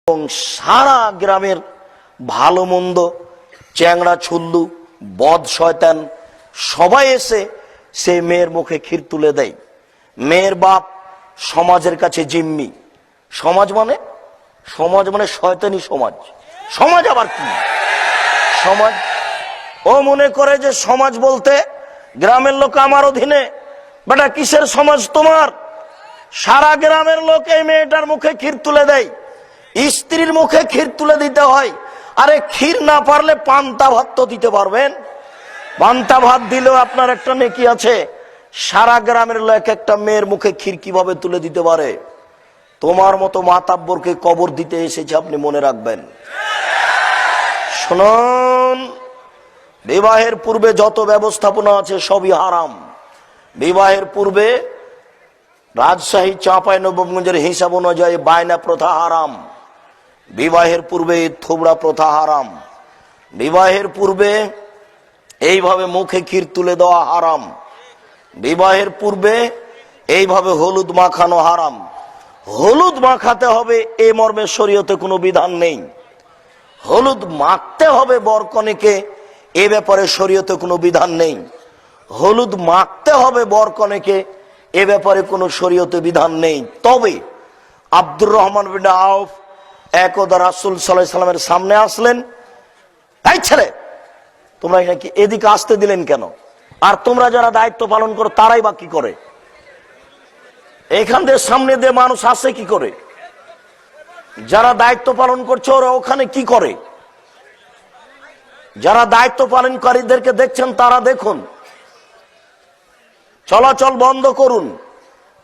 এবং সারা গ্রামের ভালো মন্দ চ্যাংড়া ছুল্লু বদ শয়তান সবাই এসে সেই মেয়ের মুখে ক্ষীর তুলে দেয়। মেয়ের বাপ সমাজের কাছে জিম্মি। সমাজ মানে শয়তানি সমাজ। সমাজ আবার কি? সমাজ ও মনে করে যে সমাজ বলতে গ্রামের লোক আমার অধীনে। বেটা কিসের সমাজ তোমার? সারা গ্রামের লোক এই মেয়েটার মুখে ক্ষীর তুলে দেয়। স্ত্রীর মুখে ক্ষীর তুলে দিতে হয়। আরে ক্ষীর না পারলে পান্তা ভাত তো দিতে পারবেন। পান্তা ভাত দিলেও আপনার একটা নেকি আছে। সারা গ্রামের লোক একটা মেয়ের মুখে ক্ষীর কিভাবে তুলে দিতে পারে? তোমার মতো মাতাব্বরকে কবর দিতে এসেছে, আপনি মনে রাখবেন। শুনুন, বিবাহের পূর্বে যত ব্যবস্থাপনা আছে সবই হারাম। বিবাহের পূর্বে রাজশাহী চাঁপাইনবাবগঞ্জের হিসাব অনুযায়ী বায়না প্রথা হারাম। বিবাহের পূর্বে থোবড়া প্রথা হারাম। বিবাহের পূর্বে এইভাবে মুখে ক্ষীর তুলে দেওয়া হারাম। বিবাহের পূর্বে এইভাবে হলুদ মাখানো হারাম। হলুদ মাখাতে হবে এ মর্মে শরীয়তে কোনো বিধান নেই। হলুদ মাখতে হবে বরকনেকে এ ব্যাপারে শরীয়তে কোনো বিধান নেই। হলুদ মাখতে হবে বরকনেকে এ ব্যাপারে কোনো শরীয়তে বিধান নেই। তবে আব্দুর রহমান বিন আউফ একদা রাসূল সাল্লাল্লাহু আলাইহি সাল্লামের সামনে আসলেন। এই ছেলে, তোমরা কি এদিকে আসতে দিলেন কেন? আর তোমরা যারা দায়িত্ব পালন করো তারাই বা কি করে? এখান দিয়ে সামনে দিয়ে মানুষ আসে কি করে? যারা দায়িত্ব পালন করছে ওরা ওখানে কি করে? যারা দায়িত্ব পালনকারীদেরকে দেখছেন তারা দেখুন। চলাচল বন্ধ করুন,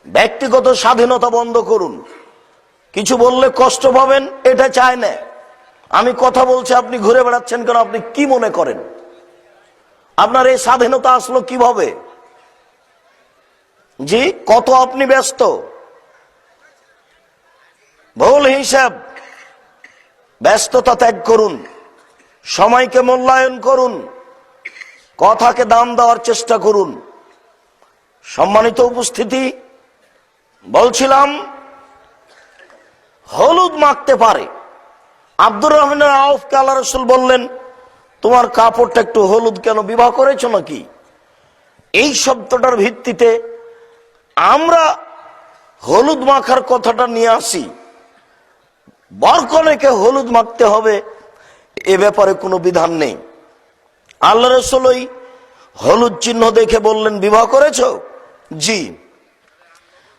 ব্যক্তিগত স্বাধীনতা বন্ধ করুন। কিছু বললে কষ্ট পাবেন এটা চায় না। আমি কথা বলছি, আপনি ঘুরে বেড়াচ্ছেন কেন? আপনি কি মনে করেন আপনার এই স্বাধীনতা আসলো কিভাবে? জি, কত আপনি ব্যস্ত? ভুল হিসাব। ব্যস্ততা ত্যাগ করুন, সময়কে মূল্যায়ন করুন, কথাকে দাম দেওয়ার চেষ্টা করুন। সম্মানিত উপস্থিতি, বলছিলাম হলুদ মাখতে পারে। আব্দুর রহমান আউফকে আল্লাহ রাসূল বললেন, তোমার কাপড়টা একটু হলুদ কেন? বিবাহ করেছো নাকি? এই শব্দটার ভিত্তিতে আমরা হলুদ মাখার কথাটা নিয়ে আসি। বরকনেকে হলুদ মাখতে হবে এ ব্যাপারে কোনো বিধান নেই। আল্লাহ রাসূল ওই হলুদ চিহ্ন দেখে বললেন, বিবাহ করেছো? জি।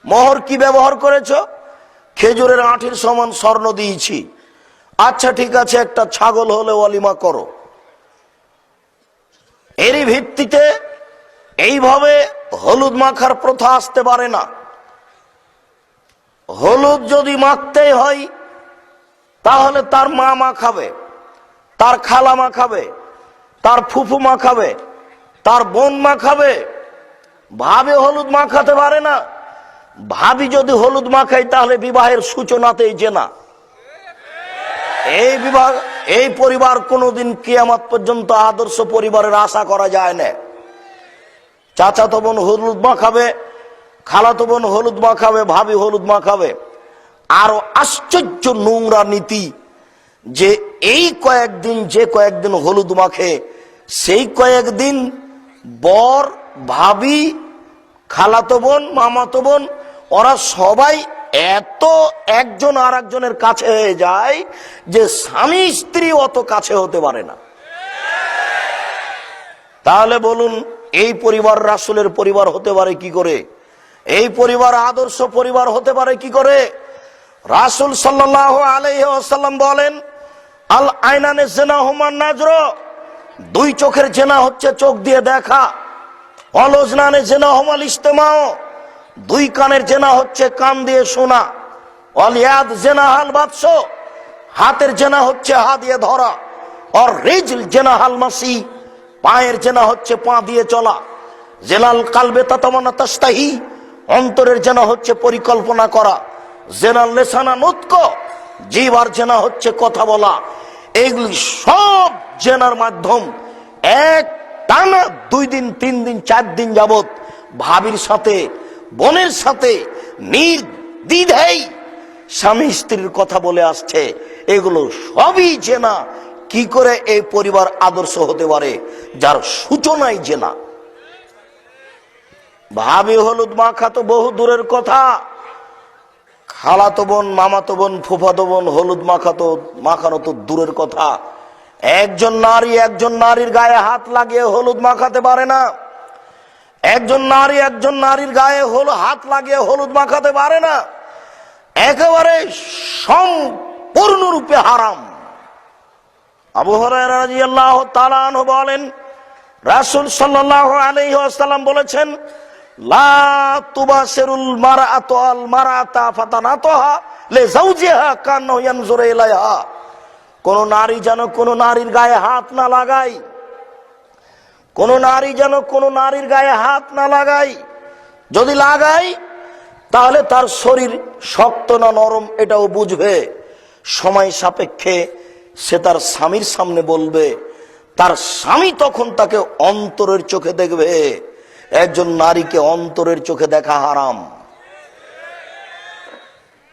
মোহর কি ব্যবহার করেছো? খেজুরের আঁটির সমান স্বর্ণ দিয়েছি। আচ্ছা ঠিক আছে, একটা ছাগল হলে ওয়ালিমা করো। এরই ভিত্তিতে এইভাবে হলুদ মাখার প্রথা আসতে পারে না। হলুদ যদি মাখতেই হয় তাহলে তার মা মাখাবে, তার খালা মাখাবে, তার ফুফু মাখাবে, তার বোন মাখাবে। ভাবে হলুদ মাখাতে পারে না। ভাবি যদি হলুদ মাখায় তাহলে বিবাহের সূচনাতেই জেনা। এই পরিবার কোনোদিন কিয়ামত পর্যন্ত আদর্শ পরিবারের আশা করা যায় না। চাচাতো বোন হলুদ মাখাবে, খালাতো বোন হলুদ মাখাবে, ভাবি হলুদ মাখাবে। আরো আশ্চর্য নোংরা নীতি যে এই কয়েকদিন যে কয়েকদিন হলুদ মাখে সেই কয়েকদিন বর, ভাবি, খালাতো বোন, মামাতো বোন ওরা সবাই এত একজন আর একজনের কাছে হয়ে যায় যে স্বামী স্ত্রী অত কাছে হতে পারে না। তাহলে বলুন, এই পরিবার রাসূলের পরিবার হতে পারে কি করে? এই পরিবার আদর্শ পরিবার হতে পারে কি করে? রাসূল সাল্লাল্লাহু আলাইহি ওয়াসাল্লাম বলেন, আল আইনানে জিনাহুমা নাজর, দুই চোখের জেনা হচ্ছে চোখ দিয়ে দেখা। অল উজনানে জিনাহুমাল ইস্তেমাউ, দুই কানের জেনা হচ্ছে কান দিয়ে শোনা। অল ইয়াদ জিনাহাল বাতস, হাতের জেনা হচ্ছে হাত দিয়ে ধরা। আর রিজল জিনাহাল মাসি, পায়ের জেনা হচ্ছে পা দিয়ে চলা। জেনাল কালবে তাতামানা তাস্তাহি, অন্তরের জেনা হচ্ছে পরিকল্পনা করা। জেনাল লিসানা নুতক, জিহ্বার জেনা হচ্ছে কথা বলা। এগুলি সব জেনার মাধ্যম এক টানা 2 দিন 3 দিন 4 দিন যাবত ভাবির সাথে বোনের সাথে নির্দ্বিধায় স্বামী স্ত্রীর কথা বলে আসছে, এগুলো সবই জেনা। কি করে এই পরিবার আদর্শ হতে পারে যার সূচনাই জেনা? ভাবি হলুদ মাখা তো বহু দূরের কথা, খালাতো বোন, মামাতো বোন, ফুফাতো বোন হলুদ মাখানো তো দূরের কথা। একজন নারীর গায়ে হাত লাগিয়ে হলুদ মাখাতে পারে না। একজন নারীর গায়ে হাত লাগিয়ে হলুদ মাখাতে পারে না। একেবারে সম্পূর্ণরূপে হারাম। আবু হুরায়রা রাদিয়াল্লাহু তাআলা আনহু বলেন, রাসূল সাল্লাল্লাহু আলাইহি ওয়াসাল্লাম বলেছেন, লা তুবাসিরুল মারআতু আল মারআতা ফাতানাতুহা লিজাওজিহা কান্নাহু ইয়ানজুরু ইলাইহা। কোন নারী যেন কোন নারীর গায়ে হাত না লাগায়, কোন নারী যেন কোন নারীর গায়ে হাত না লাগায়। যদি লাগায় তাহলে তার শরীর শক্ত না নরম এটাও বুঝবে। সময় সাপেক্ষে সে তার স্বামীর সামনে বলবে, তার স্বামী তখন তাকে অন্তরের চোখে দেখবে। একজন নারীকে অন্তরের চোখে দেখা হারাম।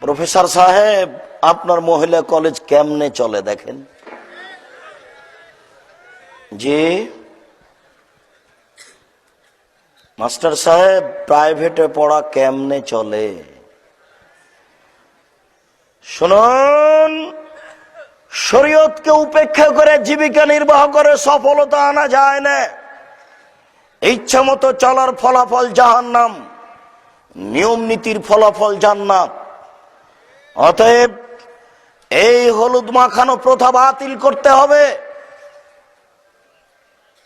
প্রফেসর সাহেব, আপনার মহিলা কলেজ কেমনে চলে দেখেন? জি মাস্টার সাহেব, প্রাইভেটে পড়া কেমনে চলে? শুনুন, শরীয়তকে উপেক্ষা করে জীবিকা নির্বাহ করে সফলতা আনা যায় না। ইচ্ছা মতো চলার ফলাফল জাহান্নাম, নিয়ম নীতির ফলাফল জান্নাত। অতএব এই হলুদ মাখানো প্রথা বাতিল করতে হবে।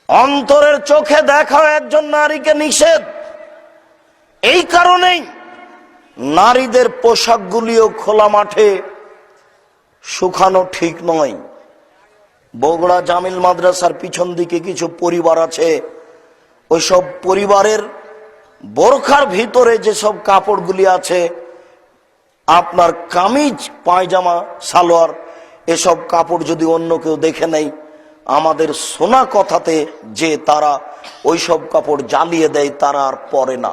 অন্তরের চোখে দেখা একজন নারীকে নিষেধ। এই কারণেই নারীদের পোশাকগুলিও খোলা মাঠে শুকানো ঠিক নয়। বগুড়া জামিল মাদ্রাসার পিছন দিকে কিছু পরিবার আছে, ওইসব পরিবারের বোরখার ভিতরে যেসব কাপড়গুলি আছে, আপনার কামিজ, পায়জামা, সালোয়ার, এসব কাপড় যদি অন্য কেউ দেখে নেয়, আমাদের শোনা কথাতে যে তারা ওইসব কাপড় জ্বালিয়ে দেয়, তারা আর পরে না।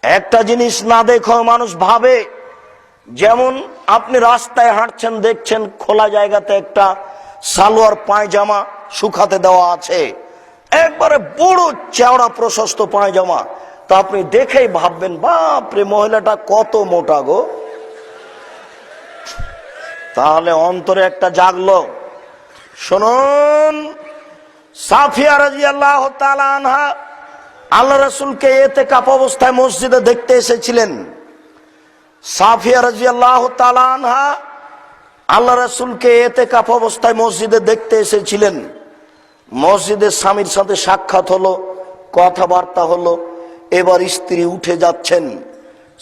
একটা জিনিস না দেখো মানুষ ভাবে, যেমন আপনি রাস্তায় হাঁটছেন, দেখছেন খোলা জায়গাতে একটা সালোয়ার পায়জামা শুকাতে দেওয়া আছে, একবারে বড় চওড়া প্রশস্ত পায়জামা, তা আপনি দেখেই ভাববেন, বাপরে মহিলাটা কত মোটা গো। তাহলে অন্তরে একটা জাগলো। শুনুন, সাফিয়া রাদিয়াল্লাহু তাআলা আনহা আল্লাহ রাসূলকে ইতিকাফ অবস্থায় মসজিদে দেখতে এসেছিলেন। সাফিয়া রাদিয়াল্লাহু তাআলা আনহা আল্লাহ রাসূলকে ইতিকাফ অবস্থায় মসজিদে দেখতে এসেছিলেন। মসজিদে স্বামীর সাথে সাক্ষাৎ হলো, কথাবার্তা হলো। এবার স্ত্রী উঠে যাচ্ছেন,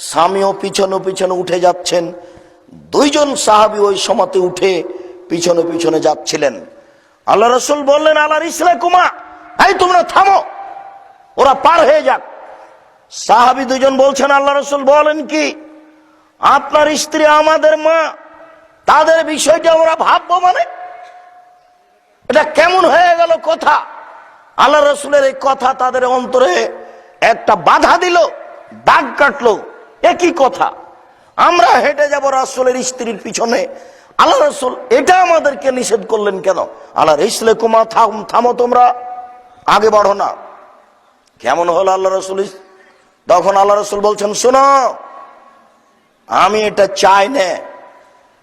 স্বামীও পিছনে পিছনে উঠে যাচ্ছেন। দুইজন সাহাবী ওই সময়তে উঠে পিছনে পিছনে যাচ্ছিলেন। আল্লাহ রাসূল বললেন, আলা রিসলাকুমা, এই তোমরা থামো, ওরা পার হয়ে যাক। সাহাবী দুইজন বলছেন, আল্লাহ রাসূল বলেন কি, আপনার স্ত্রী আমাদের মা, তাদের বিষয়টা আমরা ভাববো মানে? এটা কেমন হয়ে গেল কথা? আল্লাহ রাসূলের এই কথা তাদের অন্তরে একটা বাধা দিল, দাগ কাটলো। একই কথা, আমরা হেঁটে যাব রাসূলের স্ত্রীর পিছনে, আল্লাহ রাসূল এটা আমাদেরকে নিষেধ করলেন কেন? আল্লাহ রিসলাকুমা, থামো তোমরা, আগে বাড়ো না। কেমন হলো আল্লাহ রাসূল? তখন আল্লাহ রাসূল বলছেন, শোনো, আমি এটা চাই না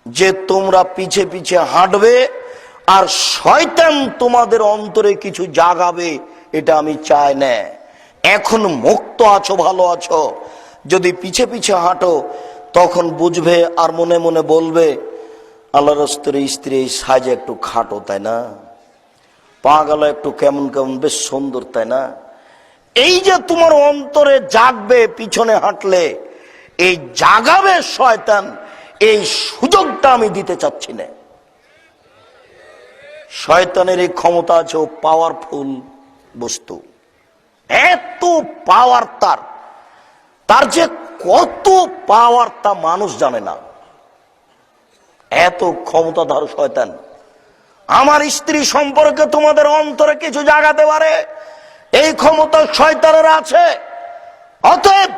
যে তোমরা পিছে পিছে হাঁটবে আর শয়তান তোমাদের অন্তরে কিছু জাগাবে, এটা আমি চাই না। এখন মুক্ত আছো, ভালো আছো। যদি পিছে পিছে হাঁটো তখন বুঝবে আর মনে মনে বলবে, আল্লাহ রাসূলের স্ত্রী সাজে একটু খাটো, তাই না? পা গেল একটু কেমন কেমন, বেশ সুন্দর, তাই না? এই যে তোমার অন্তরে জাগবে পিছনে হাঁটলে, এই জাগাবে শয়তান, এই সুযোগটা আমি দিতে চাচ্ছি না। শয়তানের এই ক্ষমতা আছে, ও পাওয়ারফুল বস্তু, এত পাওয়ার তার যে কত পাওয়ার তা মানুষ জানে না। এত ক্ষমতাধর শয়তান। আমার স্ত্রী সম্পর্কে তোমাদের অন্তরে কিছু জাগাতে পারে, এই ক্ষমতা শয়তানের আছে। অতএব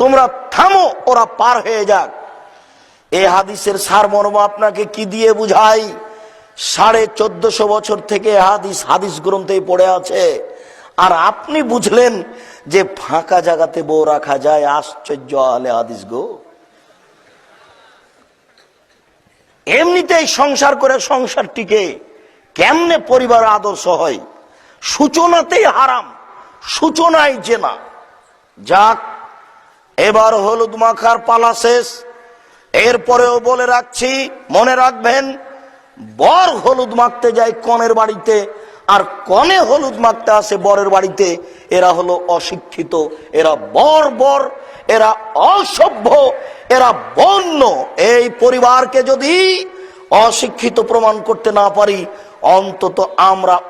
তোমরা থামো, ওরা পার হয়ে যাক। এই হাদিসের সারমর্ম আপনাকে কি দিয়ে বুঝাই? 1450 বছর থেকে হাদিস গ্রন্থে পড়ে আছে, আর আপনি বুঝলেন যে ফাঁকা জায়গাতে বউ রাখা যায়। আশ্চর্য আলে হাদিস গো। এমনিতেই সংসার করে সংসারটিকে কেমনে পরিবার আদর্শ হয়? সূচনাতেই হারাম, সূচনায় জেনা। যাক, এবার হলুদ মাখার পালা শেষ। এরপরেও বলে রাখছি, মনে রাখবেন, বর হলুদ মাখতে যায় কনের বাড়িতে, আর কনে হলুদ মাখতে আসে বরের বাড়িতে। এরা হলো অশিক্ষিত, এরা বর্বর, এরা অসভ্য, এরা বন্য। এই পরিবারকে যদি অশিক্ষিত প্রমাণ করতে না পারি,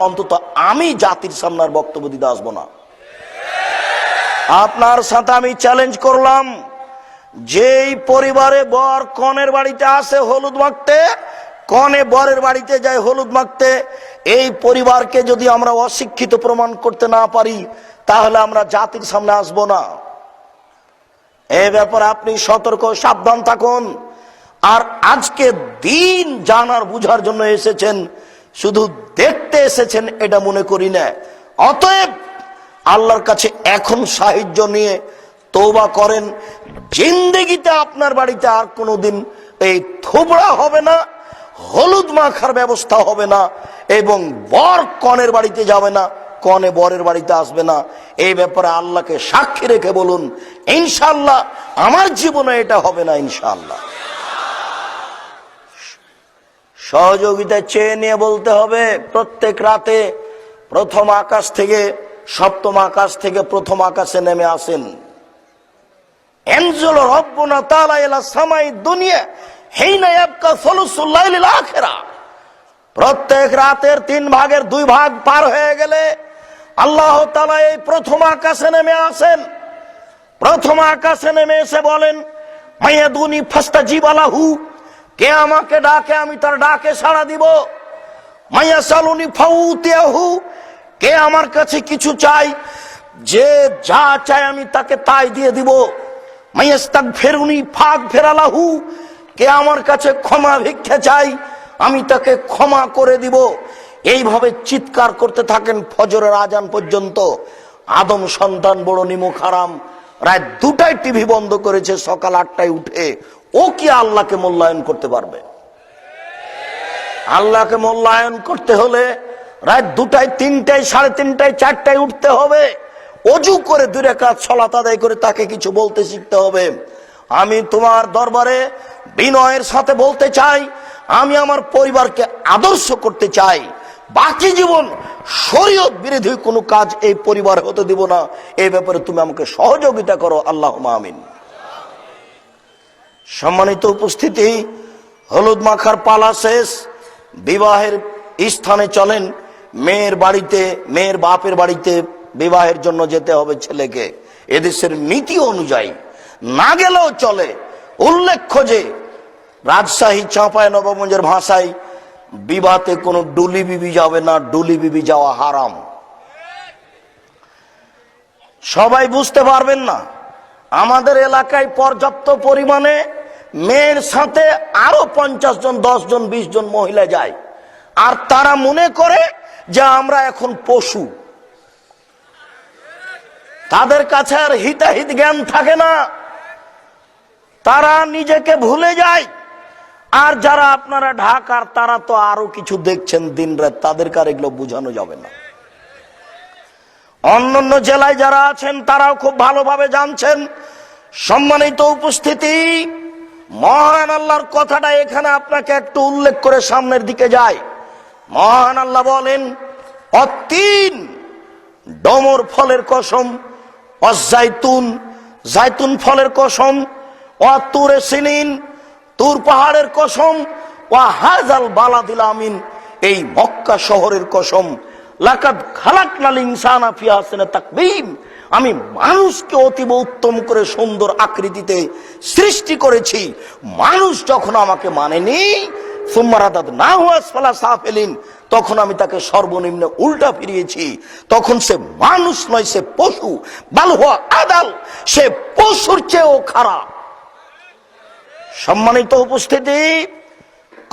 অন্তত আমি জাতির সামনে আর বক্তব্য দিতে আসবো না। আপনার সাথে আমি চ্যালেঞ্জ করলাম, যেই পরিবারে বর কনের বাড়িতে আসে হলুদ মাখতে, কনে বরের বাড়িতে যায় হলুদ মাখতে, এই পরিবারকে যদি আমরা অশিক্ষিত প্রমাণ করতে না পারি, তাহলে আমরা জাতির সামনে আসবো না। এ ব্যাপারে আপনি সতর্ক, সাবধান থাকুন। আর আজকে দিন জানার বুঝার জন্য এসেছেন, শুধু দেখতে এসেছেন এটা মনে করি না। অতএব আল্লাহর কাছে এখন সাহায্য নিয়ে তওবা করেন। জিন্দেগিতে আপনার বাড়িতে আর কোনোদিন এই থোবড়া হবে না, হলুদ মাখার ব্যবস্থা হবে না, এবং বর কনের বাড়িতে যাবে না, কনে বরের বাড়িতে আসবে না। এই ব্যাপারে আল্লাহকে সাক্ষী রেখে বলুন, ইনশাআল্লাহ আমার জীবনে এটা হবে না। ইনশাআল্লাহ সহযোগিতা চেয়ে নিয়ে বলতে হবে। প্রত্যেক রাতে প্রথম আকাশ থেকে সপ্তম আকাশ থেকে প্রথম আকাশে নেমে আসেন। এনজুল রব্বুনা তাআলা ইলা সামাই দুনিয়া হিনা ইয়াবকা সুলুসুল লাইলিল আখিরা। প্রত্যেক রাতের 3 ভাগের 2 ভাগ পার হয়ে গেলে আল্লাহ তাআলা এই প্রথম আকাশে নেমে আসেন। প্রথম আকাশে নেমে এসে বলেন, মায়াদুনি ফাস্তাজিব লাহু, কে আমাকে ডাকে আমি তার ডাকে সাড়া দিব। মায়াসালুনি ফাউতিয়াহু, কে আমার কাছে কিছু চাই, যে যা চায় আমি তাকে তাই দিয়ে দিব। মায়াস্তাগফিরুনি ফাগফিরালাহু, কে আমার কাছে ক্ষমা ভিক্ষা চাই আমি তাকে ক্ষমা করে দিব। এইভাবে চিৎকার করতে থাকেন ফজরের আজান পর্যন্ত। আদম সন্তান বড় নিমুখ হারাম, রাত 2টায় টিভি বন্ধ করেছে, সকাল 8টায় উঠে। ও কি আল্লাহকে মূল্যায়ন করতে পারবে? আল্লাহকে মূল্যায়ন করতে হলে রাত 2টায়, 3টায়, 3:30টায়, 4টায় উঠতে হবে। অজু করে 2 রাকাত সালাত আদায় করে তাকে কিছু বলতে শিখতে হবে। আমি তোমার দরবারে বিনয়ের সাথে বলতে চাই, আমি আমার পরিবারকে আদর্শ করতে চাই। বাকি জীবন শরীয়ত বিরোধী কোনো কাজ এই পরিবার হতে দিব না। এই ব্যাপারে তুমি আমাকে সহযোগিতা করো, আল্লাহুম্মা আমিন। সম্মানিত উপস্থিতি, হলুদ মাখার পালা শেষ। বিবাহের স্থানে চলেন। মেয়ের বাড়িতে, মেয়ের বাপের বাড়িতে বিবাহের জন্য যেতে হবে ছেলেকে, এদেশের নীতি অনুযায়ী। না গেলেও চলে। উল্লেখ্য যে রাজশাহী চাঁপাইনবাবগঞ্জের ভাষায় বিবাহতে কোনো ডুলি বিবি যাবে না, ডুলি বিবি যাওয়া হারাম। সবাই বুঝতে পারবেন না। আমাদের এলাকায় পর্যাপ্ত পরিমাণে মেয়ের সাথে আরো 50 জন, 10 জন, 20 জন মহিলা যায়, আর তারা মনে করে যে আমরা এখন পশু। তাদের কাছে আর হিতাহিত জ্ঞান থাকে না, তারা নিজেকে ভুলে যায়। আর যারা আপনারা ঢাকার, তারা তো আরো কিছু দেখছেন দিন রাত, তাদেরকে আর এগুলো বোঝানো যাবে না। অন্যান্য জেলায় যারা আছেন তারাও খুব ভালোভাবে জানছেন। সম্মানিত উপস্থিতি, মহান আল্লাহর কথাটা এখানে আপনাকে একটু উল্লেখ করে সামনের দিকে যায়। মহান আল্লাহ বলেন, অতীন, ডমর ফলের কসম, অজাইতুন, জাইতুন ফলের কসম, অতুরে সিনিন, তুর পাহাড়ের কসম, ওয়াহাজাল বালাদিল আমিন, এই মক্কা শহরের কসম। লাকাদ খালাকনাল ইনসানা ফি আহসানি তাকবীম, আমি মানুষকে অতীব উত্তম করে সুন্দর আকৃতিতে সৃষ্টি করেছি। মানুষ যখন আমাকে মানেনি, সুম্মা রাদাদনাহু আসফালা সাফিলিন, তখন আমি তাকে সর্বনিম্ন উল্টা ফিরিয়েছি। তখন সে মানুষ নয়, সে পশু। বালহুয়া আদাল, সে পশুর চেয়েও খারাপ। সম্মানিত উপস্থিতি,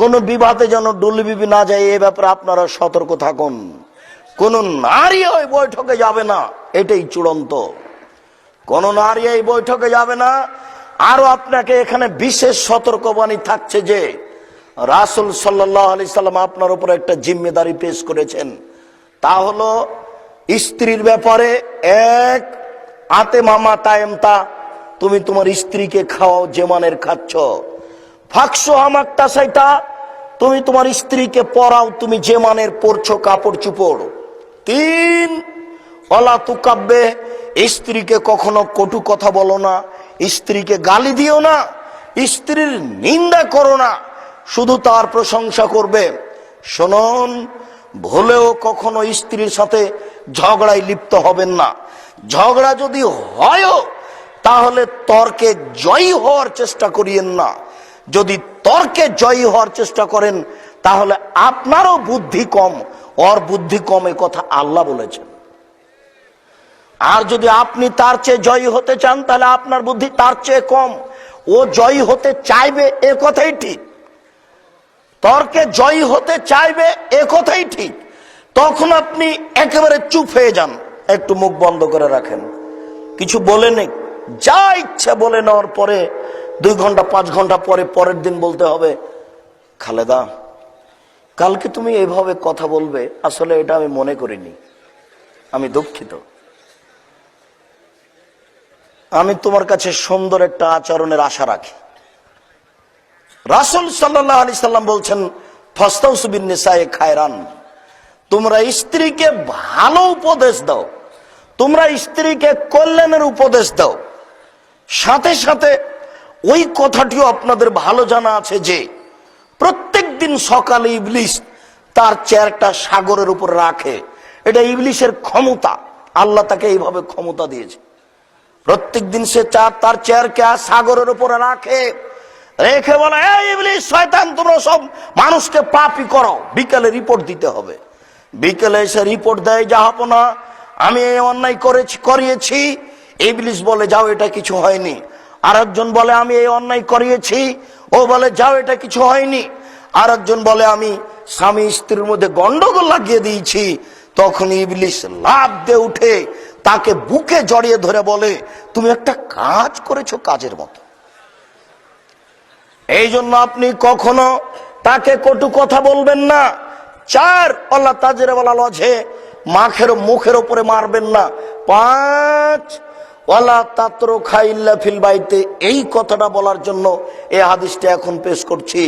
কোন বিবাদে যেন ডুলিবিবি না যায়, এ ব্যাপারে আপনারা সতর্ক থাকুন। কোন নারী ওই বৈঠকে যাবে না, এটাই চূড়ান্ত। কোন নারী এই বৈঠকে যাবে না। আরো আপনাকে এখানে বিশেষ সতর্কবাণী থাকছে যে রাসূল সাল্লাল্লাহু আলাইহি সাল্লাম আপনার উপর একটা জিম্মেদারি পেশ করেছেন। তা হলো স্ত্রীর ব্যাপারে এক আতে মামা তায়েমতা, তুমি তোমার স্ত্রীকে খাওয়াও যে মানের খাচ্ছ। ফাকসু হামাকটা সাইতা, তুমি তোমার স্ত্রীকে পরাও তুমি যে মানের পরছো কাপড় চুপড়। তিন, অলা তুকাব্বে, স্ত্রীকে কখনো কটু কথা বলো না, স্ত্রীকে গালি দিও না, স্ত্রীর নিন্দা করো না, শুধু তার প্রশংসা করবে। শুনুন, ভুলেও কখনো স্ত্রীর সাথে ঝগড়ায় লিপ্ত হবেন না। ঝগড়া যদি হয় তাহলে তর্কে জয়ী হওয়ার চেষ্টা করিয়েন না। যদি তর্কে জয়ী হওয়ার চেষ্টা করেন তাহলে আপনারও বুদ্ধি কম, ওর বুদ্ধি কম, এ কথা আল্লাহ বলেছেন। আর যদি আপনি তার চেয়ে জয়ী হতে চান তাহলে আপনার বুদ্ধি তার চেয়ে কম, ও জয়ী হতে চাইবে, এ কথাই ঠিক। তর্কে জয়ী হতে চাইবে, এ কথাই ঠিক। তখন আপনি একেবারে চুপ হয়ে যান, একটু মুখ বন্ধ করে রাখেন, কিছু বলে নেই, যা ইচ্ছা বলে নেওয়ার পরে 2 ঘন্টা 5 ঘন্টা পরে পরের দিন বলতে হবে, খালেদা কালকে তুমি এইভাবে কথা বলবে, আসলে এটা আমি মনে করিনি, আমি দুঃখিত। আমি তোমার কাছে সুন্দর একটা আচরণের আশা রাখি। রাসূল সাল্লাল্লাহু আলাইহি সাল্লাম বলছেন, ফাস্তাউসু বিন নিসায়ে খায়রান, তোমরা স্ত্রীকে ভালো উপদেশ দাও, তোমরা স্ত্রীকে কল্যাণের উপদেশ দাও। সাথে সাথে ওই কথাটিও আপনাদের ভালো জানা আছে যে প্রত্যেক দিন সকালে ইবলিস তার চেয়ারটা সাগরের উপর রাখে। এটা ইবলিসের ক্ষমতা, আল্লাহ তাকে এইভাবে ক্ষমতা দিয়েছে। প্রত্যেক দিন সে তার চেয়ারকে সাগরের উপরে রাখে, রেখে বলে, এই ইবলিস শয়তান, তোমরা সব মানুষকে পাপী করো, বিকেলে রিপোর্ট দিতে হবে। বিকেলে এসে রিপোর্ট দেয়, জাহাপনা আমি এই অন্যায় করিয়েছি। ইবলিস বলে, যাও এটা কিছু হয়নি। আরেকজন বলে, আমি এই অন্যায় করিয়েছি, ও বলে, যাও এটা কিছু হয়নি। আরেকজন বলে, আমি স্বামী স্ত্রীর মধ্যে গন্ডগোল লাগিয়ে দিয়েছি। তখন ইবলিস লাফ দিয়ে উঠে তাকে বুকে জড়িয়ে ধরে বলে, তুমি একটা কাজ করেছো কাজের মতো। এই জন্য আপনি কখনো তাকে কটু কথা বলবেন না। 4, আল্লাহ তাজরে বলা লজে মাখের মুখের উপরে মারবেন না। 5, ওয়ালা তাতরুখা ইল্লা ফিল বাইতে, এই কথাটা বলার জন্য এই হাদিসটা এখন পেশ করছি।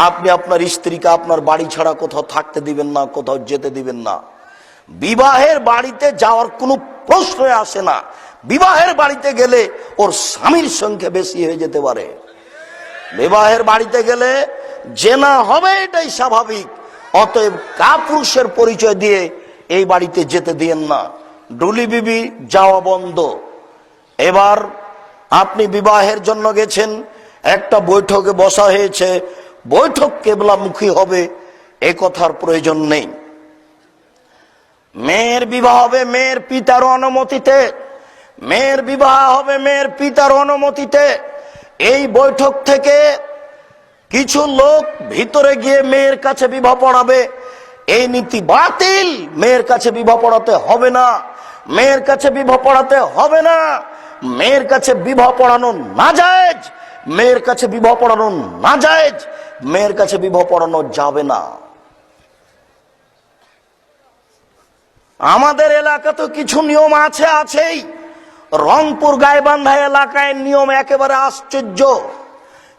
আপনি আপনার স্ত্রীকে আপনার বাড়ি ছাড়া কোথাও থাকতে দিবেন না, কোথাও যেতে দিবেন না। বিবাহের বাড়িতে যাওয়ার কোনো প্রশ্নই আসে না। বিবাহের বাড়িতে গেলে ওর স্বামীর সংখ্যা বেশি হয়ে যেতে পারে। বিবাহের বাড়িতে গেলে জেনা হবে, এটাই স্বাভাবিক। অতএব কাপুরুষের পরিচয় দিয়ে এই বাড়িতে যেতে দিয়েন না। ডুলি বিবি যাওয়া বন্ধ। এবার আপনি বিবাহের জন্য গেছেন, একটা বৈঠকে বসা হয়েছে, বৈঠক কেবলামুখী হবে, এ কথার প্রয়োজন নেই। মেয়ের বিবাহ হবে মেয়ের পিতার অনুমতিতে, মেয়ের বিবাহ হবে মেয়ের পিতার অনুমতিতে। এই বৈঠক থেকে কিছু লোক ভিতরে গিয়ে মেয়ের কাছে বিবাহ পড়াবে, এই নীতি বাতিল। মেয়ের কাছে বিবাহ পড়াতে হবে না, মেয়ের কাছে বিবাহ পড়াতে হবে না। মেয়ের কাছে বিবাহ পড়ানো নাজায়েজ, মেয়ের কাছে বিবাহ পড়ানো নাজায়েজ, মেয়ের কাছে বিবাহ পড়ানো যাবে না। আমাদের এলাকা তো কিছু নিয়ম আছেই। রংপুর গাইবান্ধা এলাকায় নিয়ম একেবারে আশ্চর্য।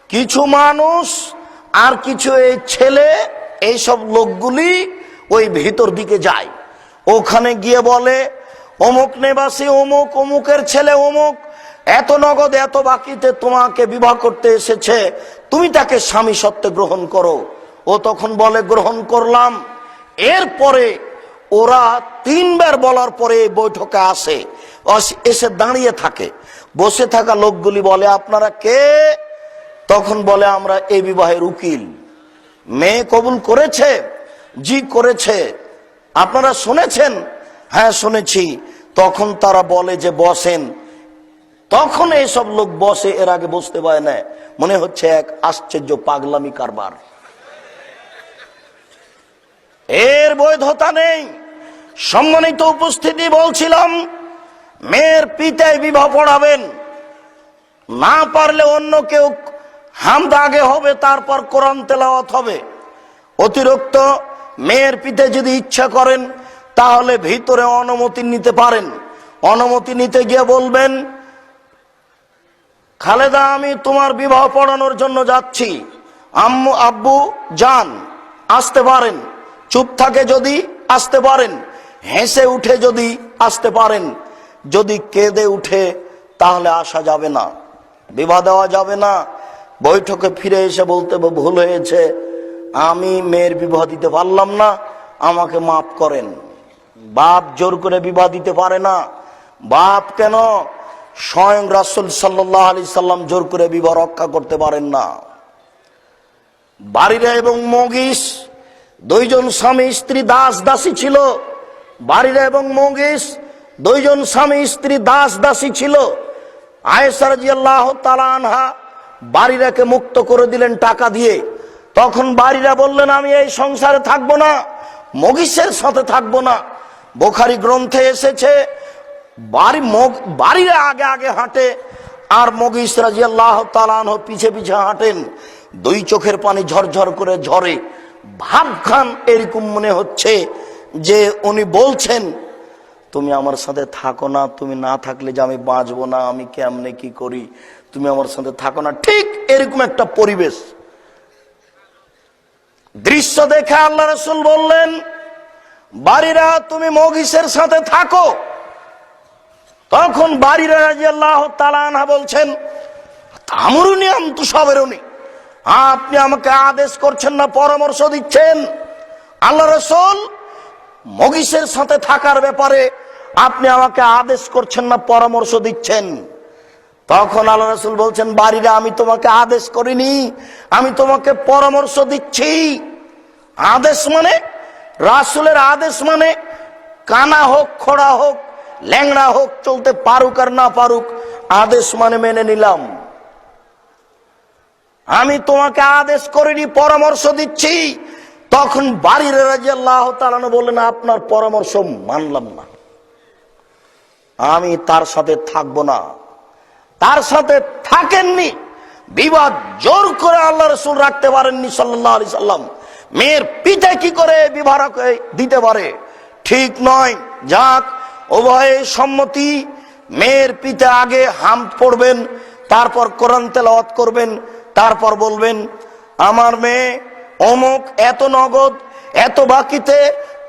কিছু মানুষ আর কিছু এই ছেলে, এইসব লোকগুলি ওই ভিতর দিকে যায়, ওখানে গিয়ে বলে, অমুক নিবাসী অমুক, অমুকের ছেলে অমুক, এত নগদ এত বাকিতে তোমাকে বিবাহ করতে এসেছে, তুমি তাকে স্বামী সত্ত্বে গ্রহণ করো। ও তখন বলে, গ্রহণ করলাম। এরপরে ওরা 3 বার বলার পরে বৈঠকে আসে, এসে দাঁড়িয়ে থাকে। বসে থাকা লোকগুলি বলে, আপনারা কে? তখন বলে, আমরা এই বিবাহের উকিল। মেয়ে কবুল করেছে? জি করেছে। আপনারা শুনেছেন? হ্যাঁ শুনেছি। তখন তারা বলে যে বসেন। তখন এইসব লোক বসে, এর আগে বসতে পারে না। মনে হচ্ছে এক আশ্চর্য পাগলামি কারবার। এর বৈধতা নেই। সম্মানিত উপস্থিতি, বলছিলাম মেয়ের পিতায় বিবাহ পড়াবেন, না পারলে অন্য কেউ হামদ আগে হবে, তারপর কোরআন তেলাওয়াত হবে। অতিরিক্ত মেয়ের পিতা যদি ইচ্ছা করেন তাহলে ভিতরে অনুমতি নিতে পারেন। অনুমতি নিতে গিয়ে বলবেন, খালেদা আমি তোমার বিবাহ পড়ানোর জন্য যাচ্ছি, আম্মু আব্বু যান, আসতে পারেন। চুপ থাকে যদি আসতে পারেন, হেসে উঠে যদি আসতে পারেন। যদি কেঁদে উঠে তাহলে আসা যাবে না, বিবাহ দেওয়া যাবে না। বৈঠকে ফিরে এসে বলতে ভুল হয়েছে, আমি মেয়ের বিবাহ দিতে পারলাম না, আমাকে মাফ করেন। বাপ জোর করে বিবাহ দিতে পারে না। বাপ কেন, স্বয়ং রাসূল সাল্লাল্লাহু আলাইহি সাল্লাম জোর করে বিবাহ রক্ষা করতে পারেন না। বারিরা এবং মুগিস দুইজন স্বামী স্ত্রী দাস দাসী ছিল। বারিরা এবং মুগিস দুইজন স্বামী স্ত্রী দাস দাসী ছিল। আয়েশা রাদিয়াল্লাহু তাআলা আনহা বারিরাকে মুক্ত করে দিলেন টাকা দিয়ে। তখন বারিরা বললেন, আমি এই সংসারে থাকবো না, মুগিসের সাথে থাকবো না। বুখারী গ্রন্থে এসেছে বারিরা আগে আগে হাঁটে আর মুগিস রাদিয়াল্লাহু তাআলা আনহু পিছে পিছে হাঁটেন। দুই চোখের পানি ঝরঝর করে ঝরে। ভাবখান এরকম মনে হচ্ছে যে উনি বলছেন, তুমি আমার সাথে থাকো না, তুমি না থাকলে যে আমি বাঁচবো না, আমি কেমনে কি করি, তুমি আমার সাথে থাকো না। ঠিক এরকম একটা পরিবেশ দৃশ্য দেখে আল্লাহ রাসূল বললেন, বারিরা তুমি মুগিসের সাথে থাকো। তখন বারিরা রাদিয়াল্লাহু তাআলা আনহা বলছেন, তামরুনি আনতু সাবেরুনি, আপনি আমাকে আদেশ করছেন না পরামর্শ দিচ্ছেন। আল্লাহ রাসূল মুগিসের সাথে থাকার ব্যাপারে আপনি আমাকে আদেশ করছেন না পরামর্শ দিচ্ছেন। তখন আল্লাহ রাসূল বলছেন, বারিরা আমি তোমাকে আদেশ করিনি, আমি তোমাকে পরামর্শ দিচ্ছি। আদেশ মানে, রাসূলের আদেশ মানে কানা হোক, খোড়া হোক, ল্যাংড়া হোক, চলতে পারুক আর না পারুক, আদেশ মানে মেনে নিলাম। আমি তোমাকে আদেশ করিনি, পরামর্শ দিচ্ছি। তখন বারিরা রাদিয়াল্লাহু তাআলা বললেন, আপনার পরামর্শ মানলাম না, আমি তার সাথে থাকবো না। তার সাথে থাকেননি, বিবাদ জোর করে আল্লাহ রাসূল রাখতে পারেননি সাল্লাল্লাহু আলাইহি সাল্লাম। মেয়ের পিতা কি করে বিবাহ দিতে পারে? ঠিক নয়। যাক, উভয়ে সম্মতি। মেয়ের পিতা আগে হামদ পড়বেন, তারপর কোরআন তেলাওয়াত করবেন, তারপর বলবেন, আমার মেয়ে অমুক এত নগদ এত বাকিতে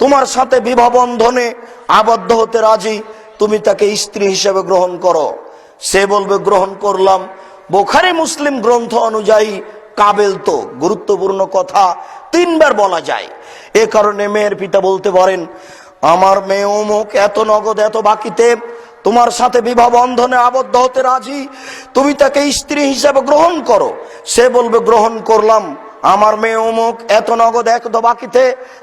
তোমার সাথে বিবাহ বন্ধনে আবদ্ধ হতে রাজি, তুমি তাকে স্ত্রী হিসেবে গ্রহণ করো। সে বলবে গ্রহণ করলাম। বুখারী মুসলিম গ্রন্থ অনুযায়ী কাবেল তো গুরুত্বপূর্ণ কথা 3 বার বলা যায়। এ কারণে মেয়ের পিতা বলতে পারেন, আমার মেয়ে অমুক এত নগদ এত বাকিতে তোমার সাথে বিবাহ বন্ধনে আবদ্ধ হতে রাজি, তুমি তাকে স্ত্রী হিসেবে গ্রহণ করো। সে বলবে গ্রহণ করলাম। আমার মেয়ে অমুক এত নগদ এত বাকিতে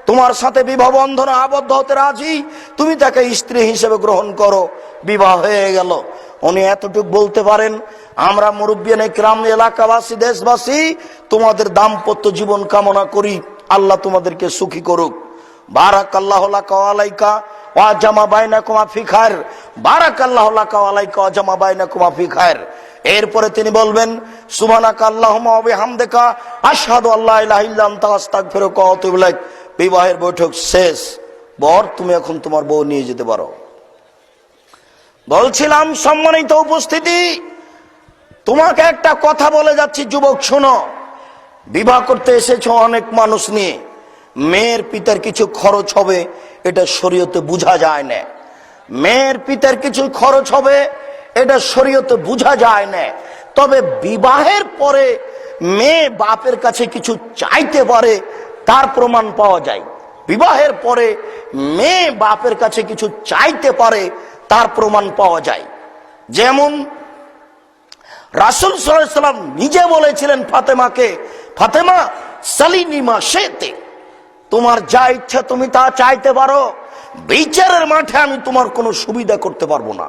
তোমার সাথে বিবাহ বন্ধনে আবদ্ধ হতে রাজি, তুমি তাকে স্ত্রী হিসেবে গ্রহণ করো। বিবাহ হয়ে গেল। উনি এতটুকু বলতে পারেন, আমরা মুরব্বিয়ানে কিরাম, এলাকাবাসী, দেশবাসী তোমাদের দাম্পত্য জীবন কামনা করি, আল্লাহ তোমাদেরকে সুখী করুক। বারাকাল্লাহু লাকা ওয়া আলাইকা ওয়া জামা বাইনাকুমা ফি খায়র, বারাকাল্লাহু লাকা ওয়া আলাইকা ওয়া জামা বাইনাকুমা ফি খায়র। এরপরে তিনি বলবেন, সুবহানাকা আল্লাহুম্মা ওয়া বিহামদিকা আশহাদু আল্লা ইলাহা ইল্লা আনতা আস্তাগফিরুকা ওয়া আতুবু ইলাইক। বিবাহের বৈঠক শেষ। বর তুমি এখন তোমার বউ নিয়ে যেতে পারো। বলছিলাম সম্মানিত উপস্থিতি, তোমাকে একটা কথা বলে যাচ্ছি, যুবক শোনো। বিবাহ করতে এসেছো অনেক মানুষ নিয়ে, মেয়ের পিতার কিছু খরচ হবে, এটা শরীয়তে বোঝা যায় না। মেয়ের পিতার কিছু খরচ হবে, এটা শরীয়তে বোঝা যায় না। তবে বিবাহের পরে মেয়ে বাপের কাছে কিছু চাইতে পারে, তার প্রমাণ পাওয়া যায়। বিবাহের পরে মেয়ে বাপের কাছে কিছু চাইতে পারে, তার প্রমাণ পাওয়া যায়। যেমন রাসূল সাল্লাল্লাহু আলাইহি ওয়াসাল্লাম নিজে বলেছিলেন ফাতেমাকে, ফাতেমা সালিনি মা শেতে, তোমার যা ইচ্ছা তুমি তা চাইতে পারো, বিচারের মাঠে আমি তোমার কোনো সুবিধা করতে পারবো না।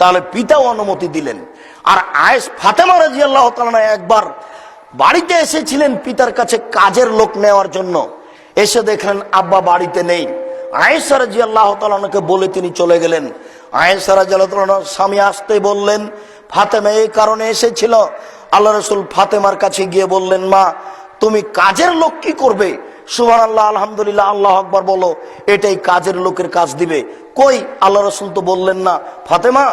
তাহলে পিতাও অনুমতি দিলেন। আর ফাতেমা রাদিয়াল্লাহু তাআলা একবার বাড়িতে এসেছিলেন পিতার কাছে কাজের লোক নেওয়ার জন্য। এসে দেখলেন আব্বা বাড়িতে নেই। আয়েশা রাদিয়াল্লাহু তাআলাকে বলে তিনি চলে গেলেন। আয়েশা রাদিয়াল্লাহু তাআলা স্বামী আসতে বললেন ফাতেমা এই কারণে এসেছিল। আল্লাহ রাসূল ফাতেমার কাছে গিয়ে বললেন, মা তুমি কাজের লোক কি করবে? সুবহানাল্লাহ, আলহামদুলিল্লাহ, আল্লাহু আকবার বলো, এটাই কাজের লোকের কাজ দিবে। কই, আল্লাহ রাসূল তো বললেন না ফাতেমা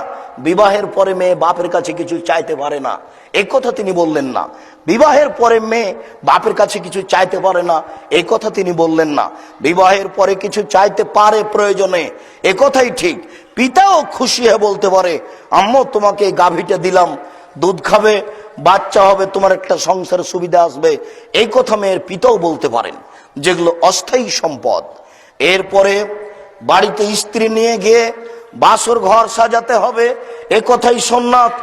বিবাহের পরে মেয়ে বাপের কাছে কিছু চাইতে পারে না, এই কথা তিনি বললেন না। বিবাহের পরে মেয়ে বাপের কাছে কিছু চাইতে পারে না, এই কথা তিনি বললেন না। বিবাহের পরে কিছু চাইতে পারে প্রয়োজনে, এ কথাই ঠিক। পিতাও খুশি হয়ে বলতে পারে, আম্মু তোমাকে গাভীটা দিলাম, দুধ খাবে, বাচ্চা হবে, তোমার একটা সংসারের সুবিধা আসবে, এই কথা মেয়ের পিতাও বলতে পারেন, যেগুলো অস্থায়ী সম্পদ। এরপরে বাড়িতে স্ত্রী নিয়ে গিয়ে বাসর ঘর সাজাতে হবে, এ কথাই সুন্নাত।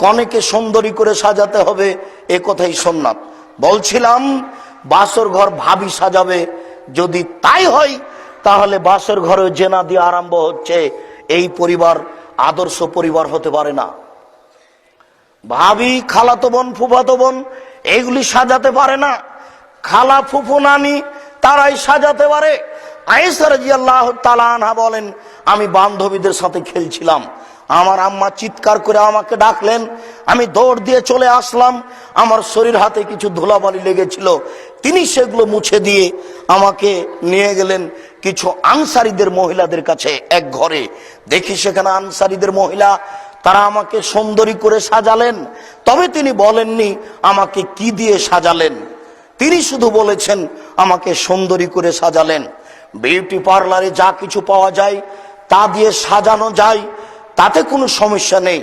কনেকে সুন্দরী করে সাজাতে হবে, এ কথাই সুন্নাত। বলছিলাম বাসর ঘর ভাবি সাজাবে, যদি তাই হয় তাহলে বাসর ঘরে জেনা দিয়ে আরম্ভ হচ্ছে, এই পরিবার আদর্শ পরিবার হতে পারে না। ভাবি, খালাতো বোন, ফুফাতো বোন এইগুলি সাজাতে পারে না। খালা, ফুফু, নানি তারাই সাজাতে পারে। আয়েশা রাদিয়াল্লাহু তাআলা আনহা বলেন, আমি বান্ধবীদের সাথে খেলছিলাম, আমার আম্মা চিৎকার করে আমাকে ডাকলেন, আমি দৌড় দিয়ে চলে আসলাম। আমার শরীর হাতে কিছু ধুলাবালি লেগেছিল, তিনি সেগুলো মুছে দিয়ে আমাকে নিয়ে গেলেন কিছু আনসারীদের মহিলাদের কাছে এক ঘরে। দেখি সেখানে আনসারীদের মহিলা, তারা আমাকে সুন্দরী করে সাজালেন। তবে তিনি বলেননি আমাকে কি দিয়ে সাজালেন, তিনি শুধু বলেছেন আমাকে সুন্দরী করে সাজালেন। বিউটি পার্লারে যা কিছু পাওয়া যায় তা দিয়ে সাজানো যায়, তাতে কোনো সমস্যা নেই।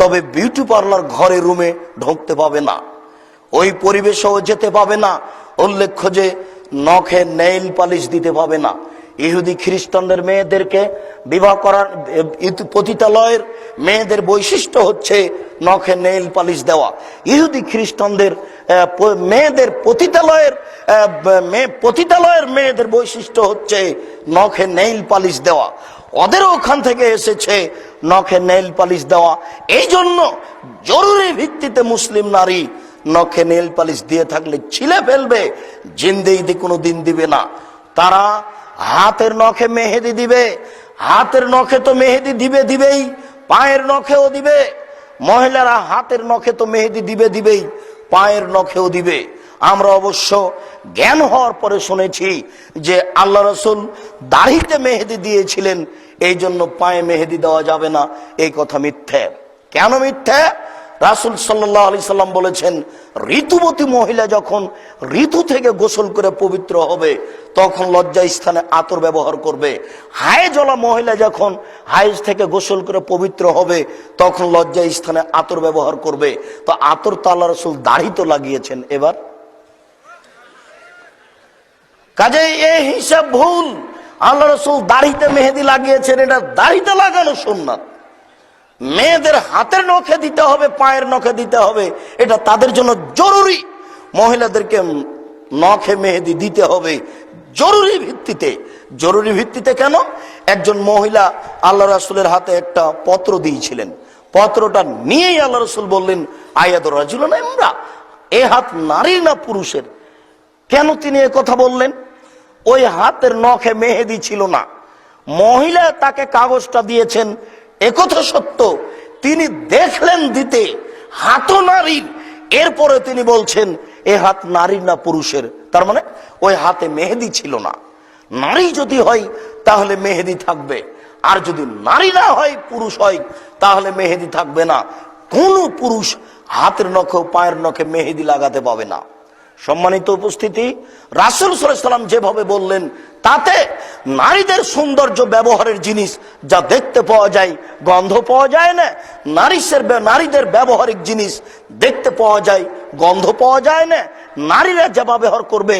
তবে বিউটি পার্লার ঘরে রুমে ঢুকতে পাবে না, ওই পরিবেশেও যেতে পাবে না। উল্লেখ্য যে নখে নেইল পালিশ দিতে পাবে না। ইহুদি খ্রিস্টানদের মেয়েদেরকে বিবাহ করার পতিতালয়ের মেয়েদের বৈশিষ্ট্য হচ্ছে নখে নেইল পালিশ দেওয়া। ইহুদি খ্রিস্টানদের মেয়েদের পতিতালয়ের মেয়েদের বৈশিষ্ট্য হচ্ছে নখে নেইল পালিশ দেওয়া। ওদের ওখান থেকে এসেছে নখে নেইল পালিশ দেওয়া। এই জন্য জরুরি ভিত্তিতে মুসলিম নারী নখে নেইল পালিশ দিয়ে থাকলে ছিলে ফেলবে, জিন্দেগিতে কোনো দিন দিবে না। তারা হাতের নখে মেহেদি দিবে, হাতের নখে তো মেহেদি দিবেই, পায়ের নখেও দিবে। মহিলারা হাতের নখে তো মেহেদি দিবেই, পায়ের নখেও দিবে। আমরা অবশ্য জ্ঞান হওয়ার পরে শুনেছি যে আল্লাহ রাসূল দাড়িতে মেহেদি দিয়েছিলেন, এই জন্য পায়ে মেহেদি দেওয়া যাবে না, এই কথা মিথ্যে। কেন মিথ্যে? রাসূল সাল্লাল্লাহু আলাইহি সাল্লাম বলেছেন, ঋতুবতী মহিলা যখন ঋতু থেকে গোসল করে পবিত্র হবে তখন লজ্জা স্থানে আতর ব্যবহার করবে। হায়েজলা মহিলা যখন হায়েজ থেকে গোসল করে পবিত্র হবে তখন লজ্জা স্থানে আতর ব্যবহার করবে। তো আতর তো আল্লাহ রাসূল দাড়িতে লাগিয়েছেন। এবার কাজেই এই হিসাব ভুল। আল্লাহ রাসূল দাড়িতে মেহেদি লাগিয়েছেন, এটা দাড়িতে লাগানো সুন্নাত। মেয়েদের হাতের নখে দিতে হবে, পায়ের নখে দিতে হবে, এটা তাদের জন্য জরুরি। মহিলাদেরকে নখে মেহেদি দিতে হবে জরুরি ভিত্তিতে। জরুরি ভিত্তিতে কেন? একজন মহিলা আল্লাহ রাসূলের হাতে একটা পত্র দিয়েছিলেন, পত্রটা নিয়েই আল্লাহ রাসূল বললেন, আয়াদুর রাজুলান ইমরা, এ হাত নারীর না পুরুষের? কেন তিনি এ কথা বললেন? ওই হাতের নখে মেহেদি ছিল না, মহিলা তাকে কাগজটা দিয়েছেন, একথা সত্য, তিনি দেখলেন দিতে হাতও নারীর, এরপরে তিনি বলছেন এ হাত নারীর না পুরুষের। তার মানে ওই হাতে মেহেদি ছিল না। নারী যদি হয় তাহলে মেহেদি থাকবে, আর যদি নারী না হয়, পুরুষ হয়, তাহলে মেহেদি থাকবে না। কোন পুরুষ হাতের নখে পায়ের নখে মেহেদি লাগাতে পাবে না। সম্মানিত উপস্থিতি, রাসূল সাল্লাল্লাহু আলাইহি সাল্লাম যেভাবে বললেন তাতে নারীদের সৌন্দর্য ব্যবহারের জিনিস যা দেখতে পাওয়া যায়, গন্ধ পাওয়া যায় না। নারীদের ব্যবহারিক জিনিস দেখতে পাওয়া যায়, গন্ধ পাওয়া যায় না। নারীরা যা ব্যবহার করবে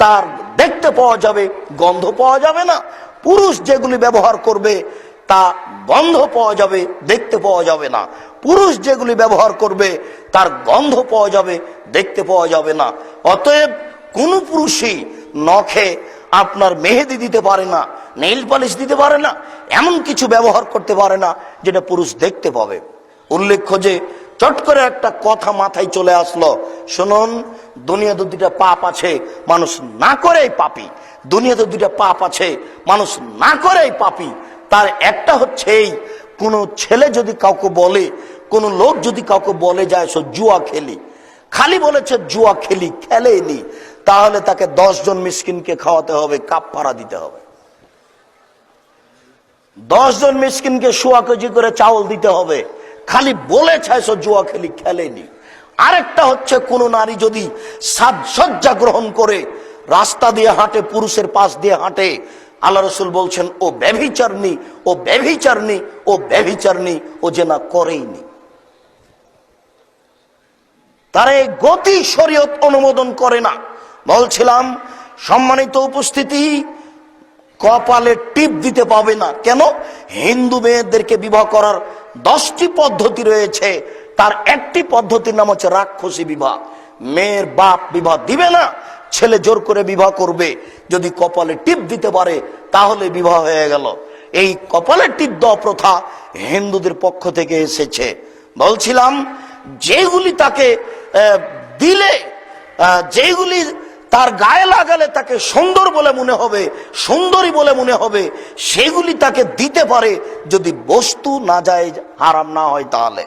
তার দেখতে পাওয়া যাবে, গন্ধ পাওয়া যাবে না। পুরুষ যেগুলি ব্যবহার করবে তা গন্ধ পাওয়া যাবে, দেখতে পাওয়া যাবে না। পুরুষ যেগুলি ব্যবহার করবে তার গন্ধ পাওয়া যাবে, দেখতে পাওয়া যাবে না। অতএব কোন পুরুষই নখে আপনার মেহেদি দিতে পারে না, নেইল পালিশ দিতে পারে না, এমন কিছু ব্যবহার করতে পারে না যেটা পুরুষ দেখতে পাবে। উল্লেখ্য যে চট করে একটা কথা মাথায় চলে আসলো, শুনুন, দুনিয়াতে দুইটা পাপ আছে, মানুষ না করেই পাপী। দুনিয়াতে দুইটা পাপ আছে, মানুষ না করেই পাপী। তার একটা হচ্ছে এই, কোনো ছেলে যদি কাউকে বলে, কোনো লোক যদি কাউকে বলে যায় সো জুয়া খেলি, খালি বলেছে জুয়া খেলি, খেলেনি, তাহলে তাকে 10 জন মিসকিনকে খাওয়াতে হবে, কাফারা দিতে হবে। 10 জন মিসকিনকে 1.25 কেজি করে চাউল দিতে হবে, খালি বলে চাইছো জুয়া খেলি, খেলেনি। আরেকটা হচ্ছে, কোন নারী যদি সাজসজ্জা গ্রহণ করে রাস্তা দিয়ে হাঁটে, পুরুষের পাশ দিয়ে হাঁটে, আল্লাহ রাসূল বলছেন ও ব্যভিচারনী, ও ব্যভিচারনী, ও ব্যভিচারনী, ও জেনা করেইনি। তার এই গতি শরীয়ত অনুমোদন করে না। বলছিলাম, সম্মানিত উপস্থিতি, কপালে টিপ দিতে পাবে না। কেন? হিন্দু মেয়েদেরকে বিবাহ করার 10টি পদ্ধতি রয়েছে, তার একটি পদ্ধতির নাম হচ্ছে রাক্ষসী বিবাহ। মেয়ের বাপ বিবাহ দিবে না, ছেলে জোর করে বিবাহ করবে। যদি কপালে টিপ দিতে পারে তাহলে বিবাহ হয়ে গেল। এই কপালে টিপ দেওয়া প্রথা হিন্দুদের পক্ষ থেকে এসেছে। বলছিলাম, যেগুলি তাকে দিলে, যেগুলি তার গায়ে লাগালে তাকে সুন্দর বলে মনে হবে, সুন্দরী বলে মনে হবে, সেগুলি তাকে দিতে পারে, যদি বস্তু না যায়, হারাম না হয়। তাহলে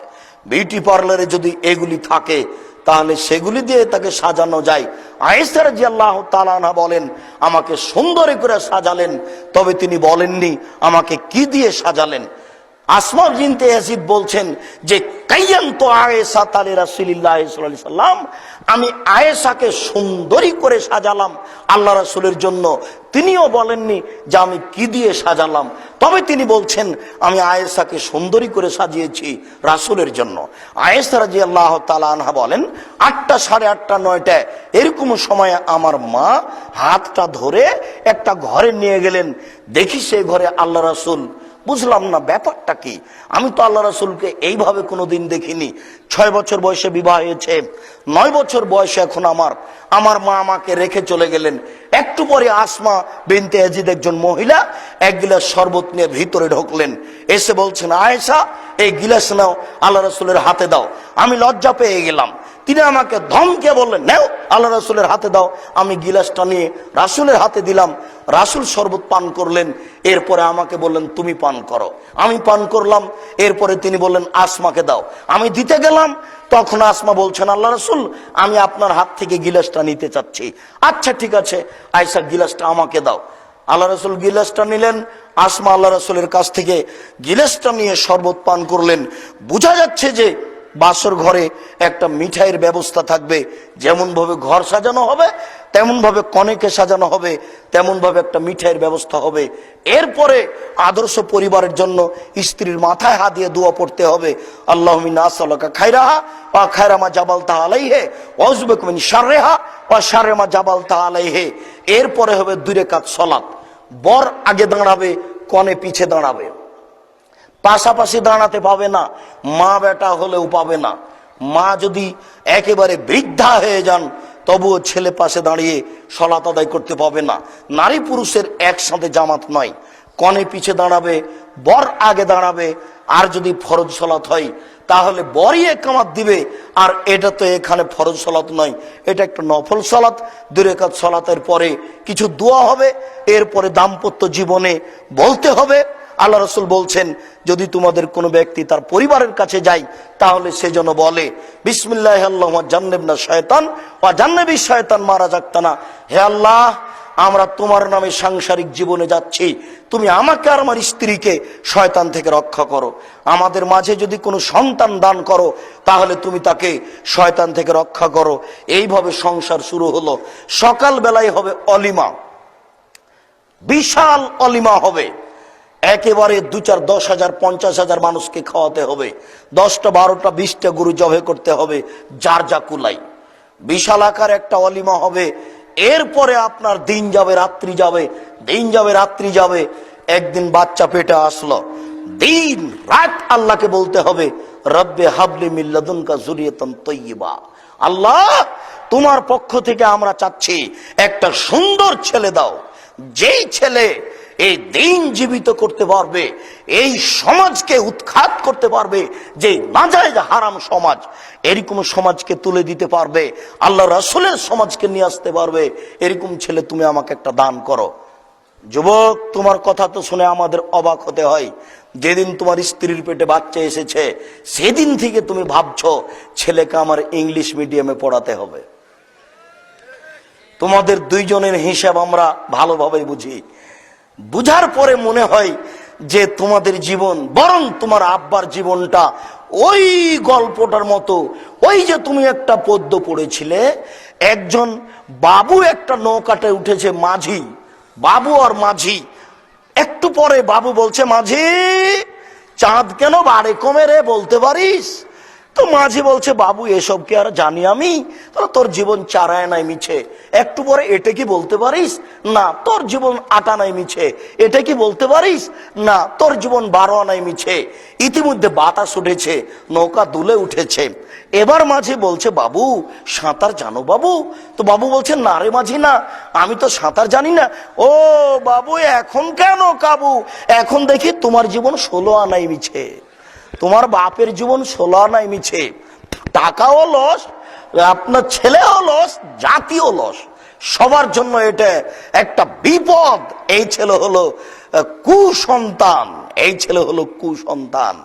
বিউটি পার্লারে যদি এগুলি থাকে তাহলে সেগুলি দিয়ে তাকে সাজানো যায়। আয়েশা রাদিয়াল্লাহু তাআলা আনহা বলেন, আমাকে সুন্দর করে সাজালেন, তবে তিনি বলেননি আমাকে কি দিয়ে সাজালেন। আসমা বিনতে ইয়াজিদ বলছেন যে কাইয়ান্ত আয়েশা তালি রাসূলুল্লাহ সাল্লাল্লাহু আলাইহি সাল্লাম, আমি আয়েশাকে সুন্দরী করে সাজালাম আল্লাহ রাসূলের জন্য। তিনিও বলেননি যে আমি কি দিয়ে সাজালাম, তবে তিনি বলছেন আমি আয়েশাকে সুন্দরী করে সাজিয়েছি রাসূলের জন্য। আয়েশা রাদিয়াল্লাহু তাআলা আনহা বলেন, 8টা, 8:30, 9টা এরকম সময়ে আমার মা হাতটা ধরে একটা ঘরে নিয়ে গেলেন। দেখি সেই ঘরে আল্লাহ রাসূল। বুঝলাম না ব্যাপারটা কি, আমি তো আল্লাহ রাসূলকে এইভাবে কোনোদিন দেখিনি। 6 বছর বয়সে বিবাহ হয়েছে, 9 বছর বয়সে এখন আমার মা আমাকে রেখে চলে গেলেন। একটু পরে আসমা বিনতে ইয়াজিদ, একজন মহিলা, এক গিলাস শরবত নিয়ে ভিতরে ঢুকলেন। এসে বলছেন, আয়েশা এই গিলাস নাও, আল্লাহ রাসূলের হাতে দাও। আমি লজ্জা পেয়ে গেলাম। তিনি আমাকে ধমকে বললেন, নাও আল্লাহ রাসূলের হাতে দাও। আমি গিলাসটা নিয়ে রাসূলের হাতে দিলাম। রাসূল শরবত পান করলেন, এরপরে আমাকে বললেন তুমি পান করো। আমি পান করলাম, এরপরে তিনি বললেন আসমাকে দাও। আমি দিতে গেলাম, তখন আসমা বলছেন, আল্লাহ রাসূল আমি আপনার হাত থেকে গিলাসটা নিতে চাচ্ছি। আচ্ছা ঠিক আছে আয়েশা, গিলাসটা আমাকে দাও। আল্লাহ রাসূল গিলাসটা নিলেন। আসমা আল্লাহ রাসূলের কাছ থেকে গিলাসটা নিয়ে শরবত পান করলেন। বোঝা যাচ্ছে যে বাসর ঘরে একটা মিঠাইয়ের ব্যবস্থা থাকবে। যেমন ভাবে ঘর সাজানো হবে, তেমন ভাবে কনেকে সাজানো হবে, তেমন ভাবে একটা মিঠাইয়ের ব্যবস্থা হবে। এরপরে আদর্শ পরিবারের জন্য স্ত্রীর মাথায় হাত দিয়ে দোয়া পড়তে হবে, আল্লাহুম্মা ইন্না আসআলুকা খায়রাহা ওয়া খায়রা মা জাবালতা আলাইহি ওয়া আউযু বিকা মিন শাররিহা ওয়া শাররি মা জাবালতা আলাইহি। এরপরে হবে 2 রাকাত সালাত। বর আগে দাঁড়াবে, কনে পিছে দাঁড়াবে, পাশাপাশি দাঁড়াতে পাবে না, মা বেটা হলেও পাবে না। মা যদি একেবারে বৃদ্ধা হয়ে যান তবুও ছেলে পাশে দাঁড়িয়ে সালাত আদায় করতে পাবে না। নারী পুরুষের একসাথে জামাত নয়, কনে পিছে দাঁড়াবে, বর আগে দাঁড়াবে। আর যদি ফরজ সালাত হয় তাহলে বরই ইকামত দিবে। আর এটা তো এখানে ফরজ সালাত নয়, এটা একটা নফল সালাত। 2 রাকাত সালাতের পরে কিছু দোয়া হবে, এরপরে দাম্পত্য জীবনে বলতে হবে। আল্লাহ রাসূল বলছেন, যদি তোমাদের কোনো ব্যক্তি তার পরিবারের কাছে যায় তাহলে সে যেন বলে বিসমিল্লাহি আল্লাহুম্মা জান্নিবনা শায়তান ওয়া জান্নিবিশ শায়তান মা রাযাকতানা। হে আল্লাহ, আমরা তোমার নামে সাংসারিক জীবনে যাচ্ছি, তুমি আমাকে আর আমার স্ত্রীকে শয়তান থেকে রক্ষা করো। আমাদের মাঝে যদি কোনো সন্তান দান করো তাহলে তুমি তাকে শয়তান থেকে রক্ষা করো। এইভাবে সংসার শুরু হলো। সকাল বেলায় হবে অলিমা, বিশাল অলিমা হবে। একেবারে 2-4, 10,000, 50,000 মানুষকে খাওয়াতে হবে। 10টা, 12টা, 20টা গরু জবাই করতে হবে, যার যা কুলাই। বিশাল আকার একটা অলিমা হবে। এরপরে আপনার দিন যাবে রাত্রি যাবে, দিন যাবে রাত্রি যাবে। একদিন বাচ্চা পেটে আসলো, দিন রাত আল্লাহকে বলতে হবে রব্বে হাবলি মিন লাদুনকা যুররিয়াতান তাইয়্যিবা। আল্লাহ তোমার পক্ষ থেকে আমরা চাচ্ছি একটা সুন্দর ছেলে দাও, যেই ছেলে এই দিন জীবিত করতে পারবে, এই সমাজকে উৎখাত করতে পারবে, যে নাজায়েজ হারাম সমাজ, এরকম সমাজকে তুলে দিতে পারবে, আল্লাহ রাসূলের সমাজকে নিয়ে আসতে পারবে, এরকম ছেলে তুমি আমাকে একটা দান করো। যুবক, তোমার কথা তো শুনে আমাদের অবাক হতে হয়। যেদিন তোমার স্ত্রীর পেটে বাচ্চা এসেছে সেদিন থেকে তুমি ভাবছো ছেলেকে আমার ইংলিশ মিডিয়ামে পড়াতে হবে। তোমাদের দুইজনের হিসাব আমরা ভালোভাবে বুঝি। বুঝার পরে মনে হয় যে তোমাদের জীবন, বরং তোমার আব্বার জীবনটা ওই গল্পটার মতো। ওই যে তুমি একটা পদ্য পড়েছিলে, একজন বাবু একটা নৌকাতে উঠেছে, মাঝি, বাবু আর মাঝি। একটু পরে বাবু বলছে, মাঝি চাঁদ কেন বাড়ে কমে রে, বলতে পারিস? তো মাঝি বলছে, বাবু এসব কি আর জানি আমি? তোর জীবন চারায় নাই মিছে। একটু পরে, এটা কি বলতে পারিস? না। তোর জীবন আটা নাই মিছে। এটা কি বলতে পারিস? না। তোর জীবন 12 আনাই মিছে। ইতিমধ্যে বাতাস উঠেছে, নৌকা দুলে উঠেছে। এবার মাঝি বলছে, বাবু সাঁতার জানো বাবু? তো বাবু বলছে, না রে মাঝি, না, আমি তো সাঁতার জানি না। ও বাবু, এখন কেন কাবু? এখন দেখি তোমার জীবন 16 আনাই মিছে, তোমার বাপের জীবন 16 আনাই মিছে। টাকাও লস, আপনার ছেলেও লস, জাতীয় লস, সবার জন্য এটা একটা বিপদ। এই ছেলে হলো কুসন্তান, এই ছেলে হলো কুসন্তান।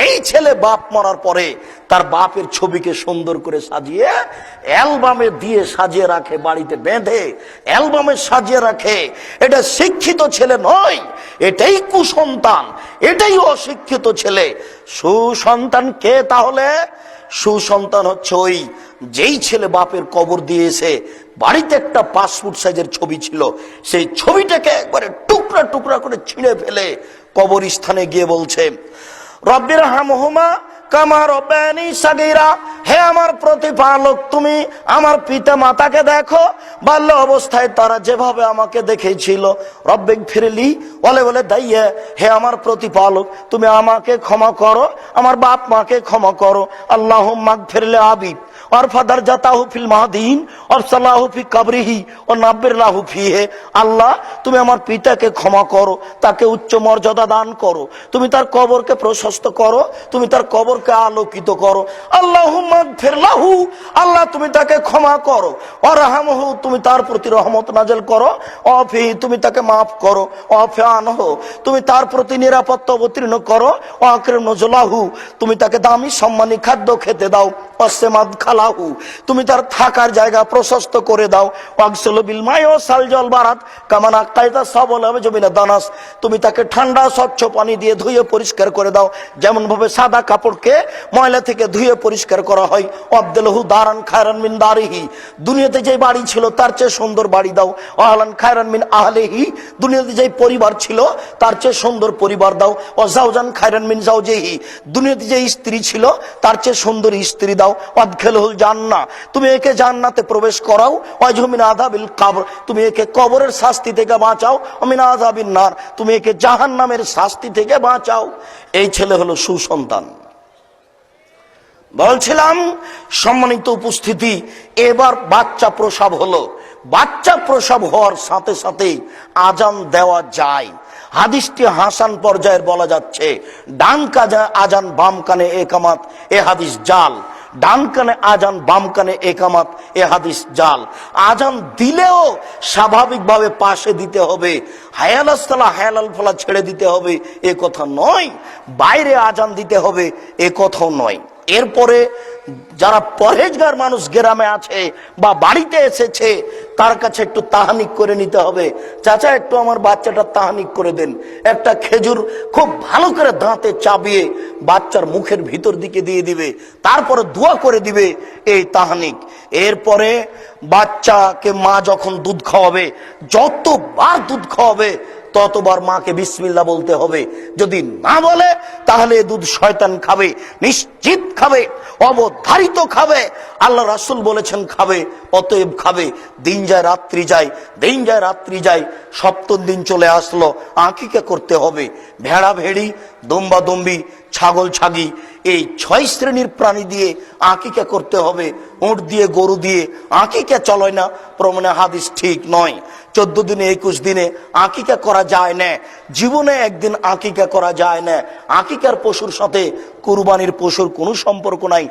এই ছেলে বাপ মরার পরে তার বাপের ছবিকে সুন্দর করে সাজিয়ে অ্যালবামে দিয়ে সাজিয়ে রাখে, বাড়িতে বেঁধে অ্যালবামে সাজিয়ে রাখে। এটা শিক্ষিত ছেলে নয়, এটাই কুসন্তান, এটাই অশিক্ষিত ছেলে। সুসন্তান কে তাহলে? সুসন্তান হচ্ছে ওই যেই ছেলে বাপের কবর দিয়েছে, বাড়িতে একটা পাসপোর্ট সাইজের ছবি ছিল, সেই ছবিটাকে একবারে টুকরা টুকরা করে ছিঁড়ে ফেলে কবরস্থানে গিয়ে বলছে, রব্বির হামহুমা কামা রব্বায়ানি সাগীরা, হে আমার প্রতিপালক, তুমি আমার পিতা মাতাকে দেখো, বাল্য অবস্থায় তারা যেভাবে আমাকে দেখেছিল। রব্বিক ফিরলি বলে বলে দাইয়ে, হে আমার প্রতিপালক, তুমি আমাকে ক্ষমা করো, আমার বাপ মাকে ক্ষমা করো। আল্লাহুম্মা গফিরলি আবি और फदर जाता हूँ फिल महादीन और सलाहु फी कब्रिही और नाब्बिर लाहु फीहे। আল্লাহ, তুমি আমার পিতাকে ক্ষমা করো, তাকে উচ্চ মর্যাদা দান করো, তুমি তার কবরকে প্রশস্ত করো, তুমি তার কবরকে আলোকিত করো। আল্লাহুম্মা গফির লাহু, আল্লাহ তুমি তাকে ক্ষমা করো। ওয়ারহামহু, তুমি তার প্রতি রহমত নাযিল করো। ওয়াফি, তুমি তাকে মাফ করো। ওয়াফি আনহু, তুমি তার প্রতি নিরাপত্তা অবতীর্ণ করো। ওয়াকরিম নুজুলাহু, তুমি তাকে দামি সম্মানী খাদ্য খেতে দাও। ওয়াসমাদ খালাহু, তুমি তার থাকার জায়গা প্রশস্ত করে দাও। ওয়াগসিলু বিল মাই ওয়া সালজাল বারাদ কামা নাকাইতা সাবল জমিনা দানাস, তুমি তাকে ঠান্ডা স্বচ্ছ পানি দিয়ে ধুয়ে পরিষ্কার করে দাও, যেমন ভাবে সাদা কাপড়কে ময়লা থেকে ধুয়ে পরিষ্কার করা হয়। আবদুলহু দারান খায়রান মিন দারিহি, দুনিয়াতে যে বাড়ি ছিল তার চেয়ে সুন্দর বাড়ি দাও। আহলান খায়রান মিন আহলিহি, দুনিয়াতে যে পরিবার ছিল তার চেয়ে সুন্দর পরিবার দাও। ওয়া জাওজান খায়রান মিন জাওজিহি, দুনিয়াতে যে স্ত্রী ছিল তার চেয়ে সুন্দর স্ত্রী দাও। ওয়াদখিলহুল জান্নাহ, তুমি একে জান্নাতে প্রবেশ করাও। ওয়াজহু মিন আযাবিল কবর, তুমি একে কবরের শাস্তি থেকে বাঁচাও। মিন আযাবিন নার, তুমি একে জাহান্নামের শাস্তি থেকে বাঁচাও। এই ছেলে হলো সুসন্তান। বলছিলাম সম্মানিত উপস্থিতি, এবার বাচ্চা প্রসব হলো। বাচ্চা প্রসব হওয়ার সাথে সাথে আজান দেওয়া যায়। হাদিসটি হাসান পর্যায়ের বলা যাচ্ছে। ডান কানে আজান, বাম কানে একামাত, এ হাদিস জাল। ডান কানে আজান, বাম কানে একামাত, এ হাদিস জাল। আজান দিলেও স্বাভাবিকভাবে পাশে দিতে হবে, হায়াল আসসালা হায়াল ফলা ছেড়ে দিতে হবে এ কথা নয়, বাইরে আজান দিতে হবে এ কথাও নয়। এরপরে যারা পরহেজগার মানুষ গ্রামে আছে বা বাড়িতে এসেছে তার কাছে একটু তাহানিক করে নিতে হবে। চাচা, একটু আমার বাচ্চাটা তাহানিক করে দেন। একটা খেজুর খুব ভালো করে দাঁতে চাবিয়ে বাচ্চার মুখের ভিতর দিকে দিয়ে দিবে, তারপরে দোয়া করে দিবে, এই তাহানিক। এরপরে বাচ্চাকে মা যখন দুধ খাওয়াবে, যতবার দুধ খাওয়াবে ততবার মাকে বিসমিল্লাহ বলতে হবে। যদি না বলে তাহলে দুধ শয়তান খাবে, নিশ্চিত খাবে, অবধারিত খাবে। আল্লাহ রাসূল বলেছেন খাবে, অতএব খাবে। দিন যায় রাত্রি যায়, দিন যায় রাত্রি যায়, সপ্তম দিন চলে আসলো, আকিকা করতে হবে। ভেড়া ভেড়ি দুম্বা দুম্বি, ছাগল ছাগি, এই 6 শ্রেণীর প্রাণী দিয়ে আকিকা করতে হবে। উট দিয়ে, গরু দিয়ে আকিকা চলে না, প্রমাণে হাদিস ঠিক নয়। 14 দিনে 21 দিনে আকিকা করা যায় না, জীবনে একদিন আকিকা করা যায় না। আকিকার পশুর সাথে কুরবানির পশুর কোনো সম্পর্ক নাই।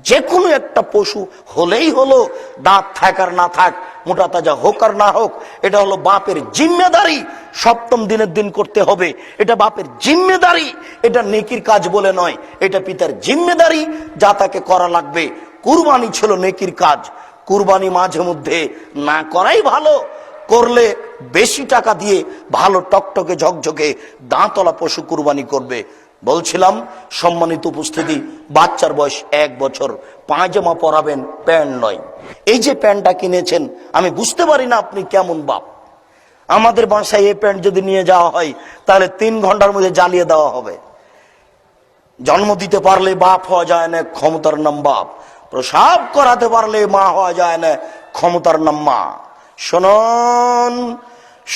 যে কোনো একটা পশু হলেই হলো, দাঁত থাক আর না থাক, মোটা তাজা হোক আর না হোক, এটা হলো বাপের জিম্মেদারি। 7ম দিনের দিন করতে হবে, এটা বাপের জিম্মেদারি, এটা নেকির কাজ বলে নয়, এটা পিতার জিম্মেদারি, যা তাকে করা লাগবে। কুরবানি ছিল নেকির কাজ। কুরবানি মাঝে মধ্যে না করাই ভালো, করলে বেশি টাকা দিয়ে ভালো টকটকে ঝকঝকে দাঁতলা পশু কুরবানি করবে। বলছিলাম সম্মানিত উপস্থিতি, বাচ্চার বয়স 1 বছর, পায়জামা পরাবেন, প্যান্ট নয়। এই যে প্যান্টটা কিনেছেন, আমি বুঝতে পারি না আপনি কেমন বাপ। আমাদের বাসায় এই প্যান্ট যদি নিয়ে যাওয়া হয় তাহলে 3 ঘন্টার মধ্যে জ্বালিয়ে দেওয়া হবে। জন্ম দিতে পারলে বাপ হওয়া যায় না, ক্ষমতার নাম বাপ। প্রসাব করাতে পারলে মা হওয়া যায় না, ক্ষমতার নাম মা। শুনুন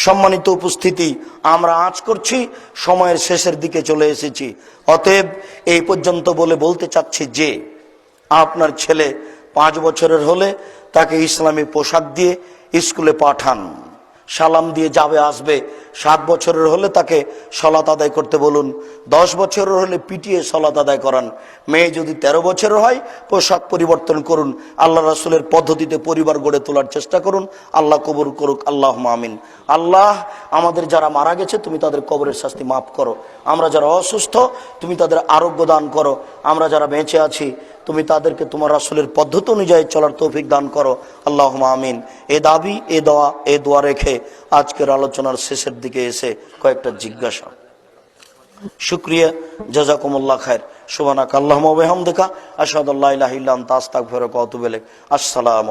সম্মানিত উপস্থিতি, আমরা আজ করছি, সময়ের শেষের দিকে চলে এসেছি। অতএব এই পর্যন্ত বলতে চাচ্ছি যে আপনার ছেলে 5 বছরের হলে তাকে ইসলামী পোশাক দিয়ে স্কুলে পাঠান, সালাম দিয়ে যাবে আসবে। 7 বছরের হলে তাকে সালাত আদায় করতে বলুন। 10 বছরের হলে পিটিয়ে সালাত আদায় করান। মেয়ে যদি 13 বছরের হয়, পোশাক পরিবর্তন করুন। আল্লাহ রাসূলের পদ্ধতিতে পরিবার গড়ে তোলার চেষ্টা করুন। আল্লাহ কবুল করুক, আল্লাহুম্মা আমিন। আল্লাহ, আমাদের যারা মারা গেছে তুমি তাদের কবরের শাস্তি মাফ করো। আমরা যারা অসুস্থ তুমি তাদের আরোগ্য দান করো। আমরা যারা বেঁচে আছি তুমি তাদেরকে তোমার রাসূলের পদ্ধতি অনুযায়ী চলার তৌফিক দান করো, আল্লাহুম্মা আমিন। এ দাবি, এ দোয়া রেখে আজকের আলোচনার শেষের দিকে এসে কয়েকটা জিজ্ঞাসা। শুকরিয়া, জাযাকুমুল্লাহ খায়ের। সুবহানাকা আল্লাহুম্মা ওয়া বিহামদিকা আশহাদু আল্লা ইলাহা ইল্লা আনতা আস্তাগফিরুকা ওয়া আতুবু ইলাইক। আসসালামু